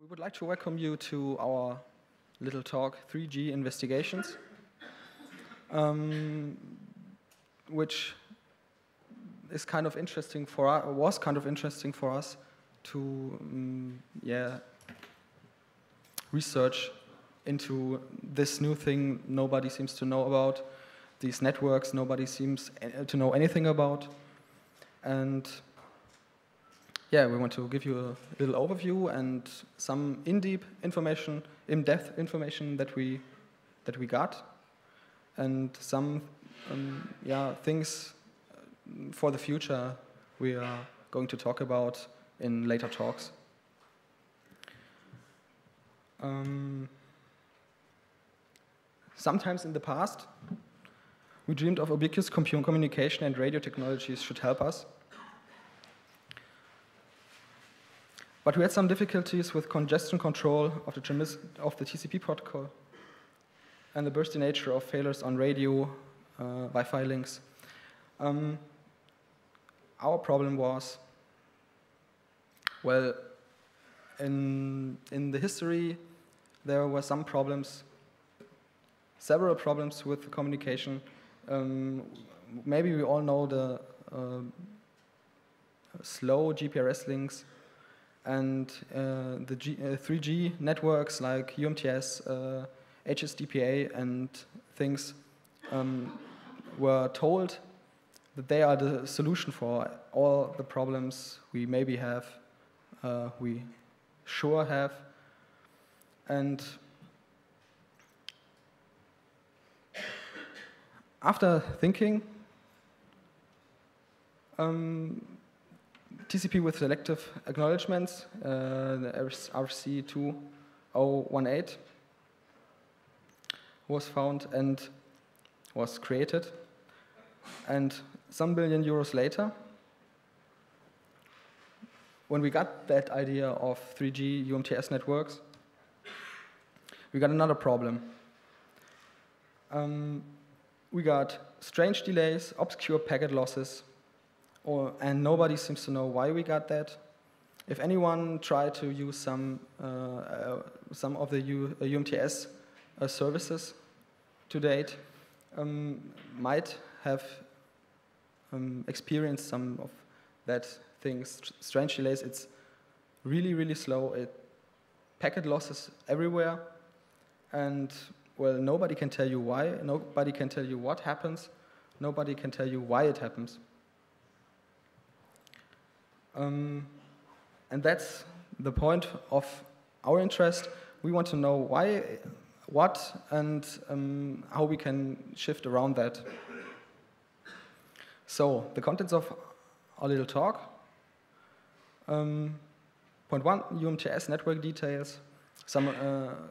We would like to welcome you to our little talk, 3G Investigations, which is kind of interesting for us, was kind of interesting for us to research into this new thing nobody seems to know about, these networks nobody seems to know anything about, and yeah, we want to give you a little overview and some in-depth information that we got, and some things for the future we are going to talk about in later talks. Sometimes in the past, we dreamed of ubiquitous communication, and radio technologies should help us. But we had some difficulties with congestion control of the TCP protocol and the bursty nature of failures on radio Wi-Fi links. Our problem was, well, in the history, there were some problems, several problems with the communication. Maybe we all know the slow GPRS links, and the 3G networks like UMTS, HSDPA, and things were told that they are the solution for all the problems we maybe have, we sure have. And after thinking, TCP with selective acknowledgements, the RFC2018, was found and was created. And some billion euros later, when we got that idea of 3G UMTS networks, we got another problem. We got strange delays, obscure packet losses, and nobody seems to know why we got that. If anyone tried to use some of the UMTS services to date, might have experienced some of that things, strange delays. It's really, really slow. Packet losses everywhere, and well, nobody can tell you why. Nobody can tell you what happens. Nobody can tell you why it happens. And that's the point of our interest. We want to know why, what, and how we can shift around that. So, the contents of our little talk. Point 1, UMTS network details, some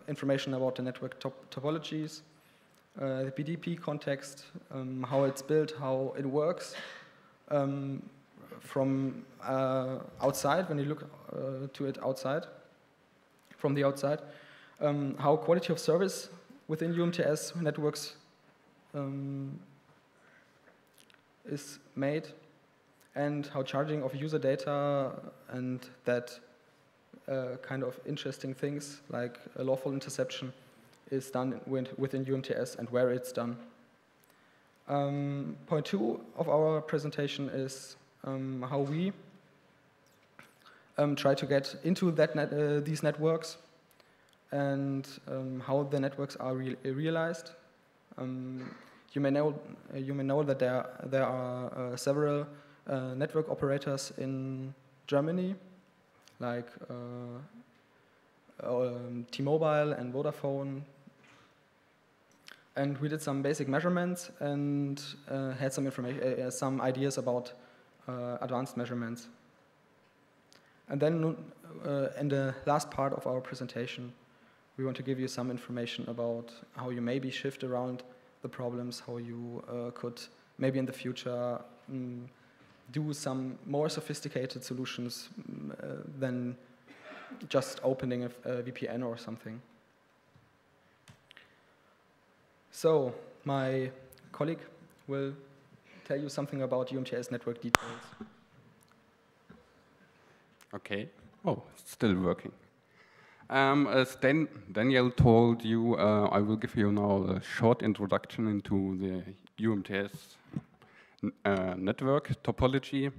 information about the network topologies, the BDP context, how it's built, how it works, from outside, when you look to it outside, from the outside, how quality of service within UMTS networks is made, and how charging of user data and that kind of interesting things like a lawful interception is done within UMTS and where it's done. Point 2 of our presentation is how we try to get into these networks and how the networks are realized. You may know that there are several network operators in Germany, like T-Mobile and Vodafone. And we did some basic measurements and had some information, some ideas about advanced measurements. And then in the last part of our presentation, we want to give you some information about how you maybe shift around the problems, how you could maybe in the future do some more sophisticated solutions than just opening a VPN or something. So my colleague will tell you something about UMTS network details. Okay. Oh, it's still working. As Daniel told you, I will give you now a short introduction into the UMTS network topology.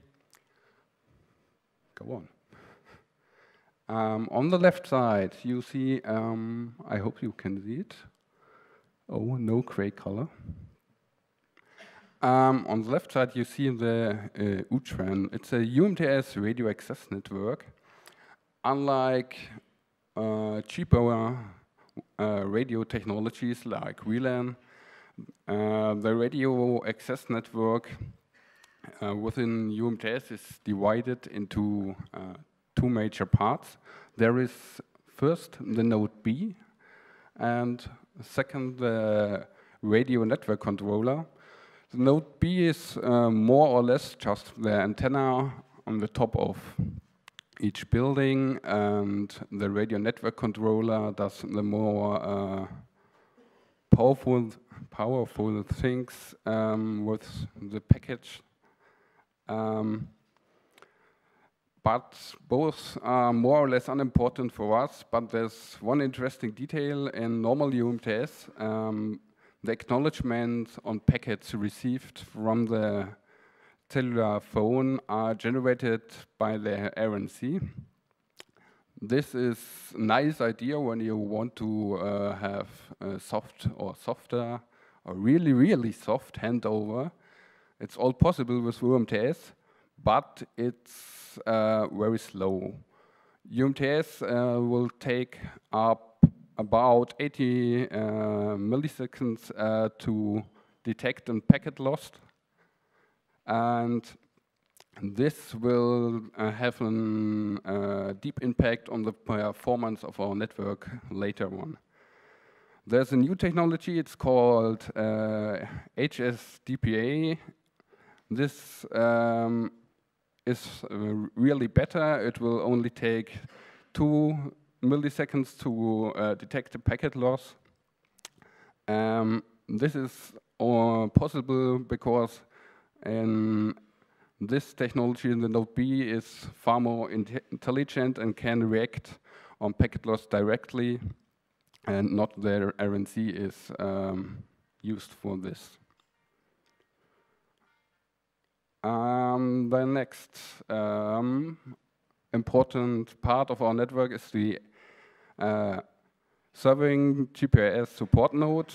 Go on. On the left side, you see, I hope you can see it. Oh, no gray color. On the left side, you see the UTRAN. It's a UMTS radio access network. Unlike cheaper radio technologies like WLAN, the radio access network within UMTS is divided into two major parts. There is first the node B, and second the radio network controller. The node B is more or less just the antenna on the top of each building, and the radio network controller does the more powerful things with the package. But both are more or less unimportant for us, but there's one interesting detail in normal UMTS. The acknowledgement on packets received from the cellular phone are generated by the RNC. This is a nice idea when you want to have a soft or softer or really soft handover. It's all possible with UMTS, but it's very slow. UMTS will take up about 80 milliseconds to detect a packet lost, and this will have a deep impact on the performance of our network later on. There's a new technology, it's called HSDPA. This is really better. It will only take 2 milliseconds to detect a packet loss. This is possible because in this technology, the node B is far more intelligent and can react on packet loss directly, and not the RNC is used for this. The next important part of our network is the serving GPRS support node,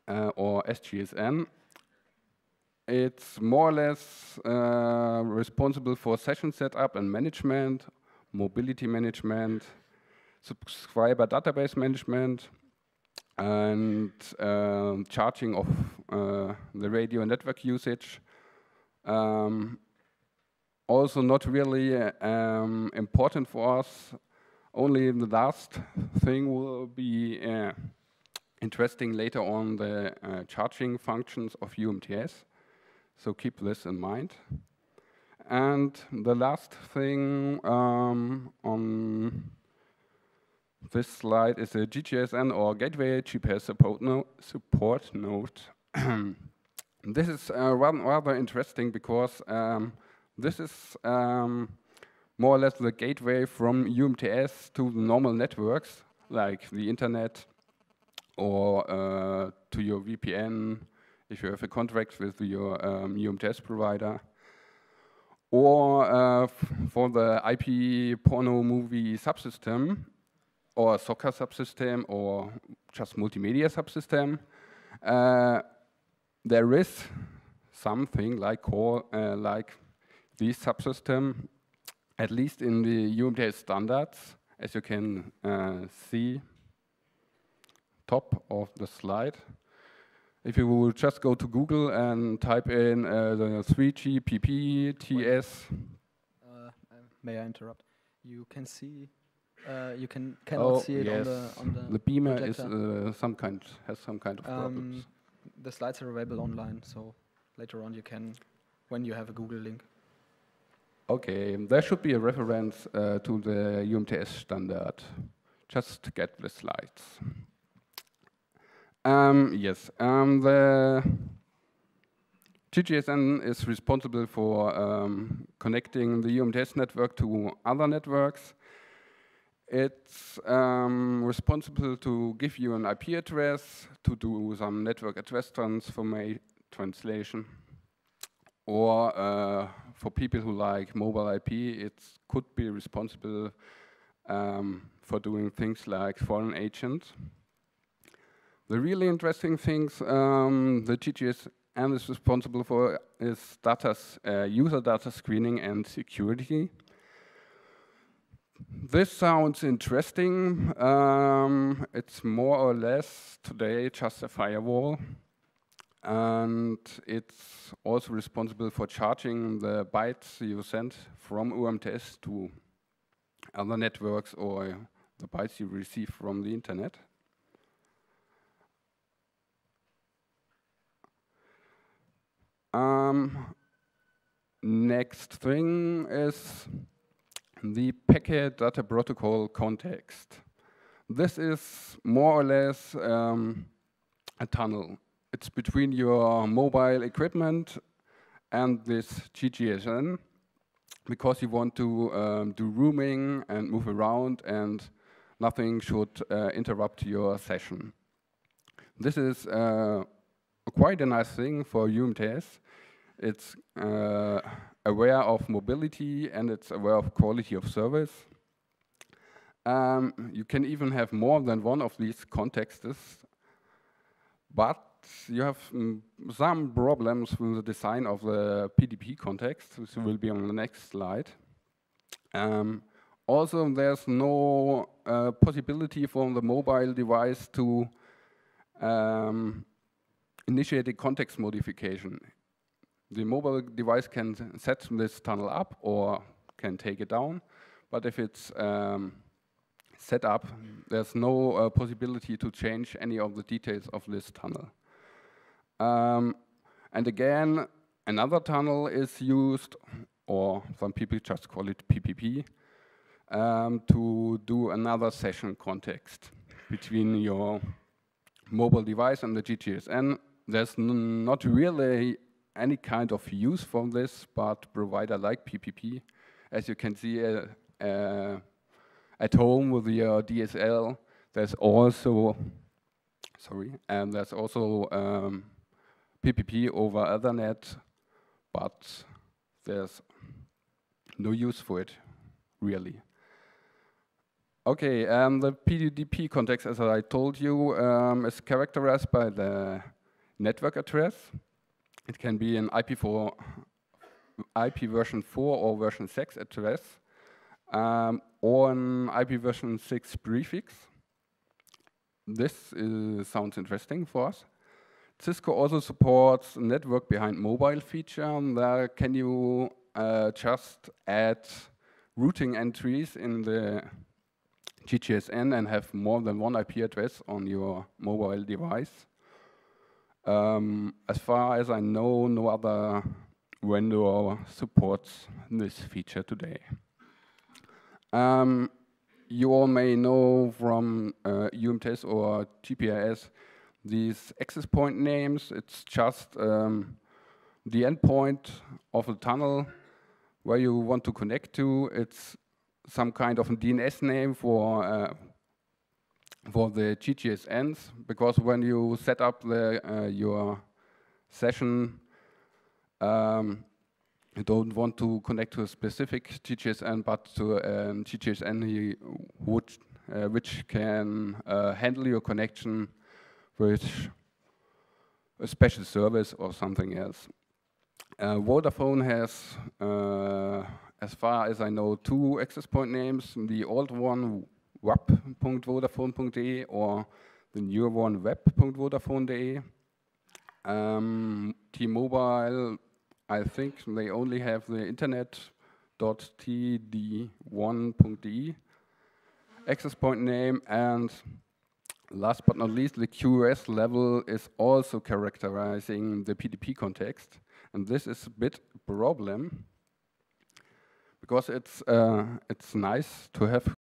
or SGSN. It's more or less responsible for session setup and management, mobility management, subscriber database management, and charging of the radio network usage. Also not really important for us. Only the last thing will be interesting later on, the charging functions of UMTS. So keep this in mind. And the last thing on this slide is a GGSN, or Gateway GPS Support Node. This is rather interesting because this is more or less the gateway from UMTS to the normal networks, like the internet, or to your VPN, if you have a contract with your UMTS provider, or for the IP porno movie subsystem, or soccer subsystem, or just multimedia subsystem. There is something like this subsystem, at least in the UMTS standards, as you can see, top of the slide. If you will just go to Google and type in the 3GPP-TS. May I interrupt? You can see, cannot see it yes. on the The beamer projector. is has some kind of problems. The slides are available online, so later on you can, when you have a Google link. Okay, there should be a reference to the UMTS standard. Just get the slides. Yes, the GGSN is responsible for connecting the UMTS network to other networks. It's responsible to give you an IP address, to do some network address translation, or for people who like mobile IP, it could be responsible for doing things like foreign agents. The really interesting things the GGSN is responsible for is user data screening and security. This sounds interesting. It's more or less today just a firewall. And it's also responsible for charging the bytes you send from UMTS to other networks or the bytes you receive from the internet. Next thing is the packet data protocol context. This is more or less a tunnel. It's between your mobile equipment and this GGSN, because you want to do roaming and move around, and nothing should interrupt your session. This is quite a nice thing for UMTS. It's aware of mobility, and it's aware of quality of service. You can even have more than one of these contexts, but you have some problems with the design of the PDP context, which will be on the next slide. Also, there's no possibility for the mobile device to initiate a context modification. The mobile device can set this tunnel up or can take it down, but if it's set up, there's no possibility to change any of the details of this tunnel. And again, another tunnel is used, or some people just call it PPP, to do another session context between your mobile device and the GGSN. There's not really any kind of use for this, but provider like PPP, as you can see at home with your DSL, there's also, PPP over Ethernet, but there's no use for it, really. Okay, the PDP context, as I told you, is characterized by the network address. It can be an IP version 4 or version 6 address, or an IP version 6 prefix. This sounds interesting for us. Cisco also supports network behind mobile feature. There can you just add routing entries in the GGSN and have more than one IP address on your mobile device. As far as I know, no other vendor supports this feature today. You all may know from UMTS or GPRS these access point names. It's just the endpoint of a tunnel where you want to connect to. It's some kind of a DNS name for the GGSNs, because when you set up your session, you don't want to connect to a specific GGSN, but to a GGSN which can handle your connection with a special service or something else. Vodafone has, as far as I know, 2 access point names. The old one, wap.vodafone.de, or the newer one, web.vodafone.de. T-Mobile, I think they only have the internet.td1.de access point name, and last but not least, the QoS level is also characterizing the PDP context, and this is a bit problem, because it's nice to have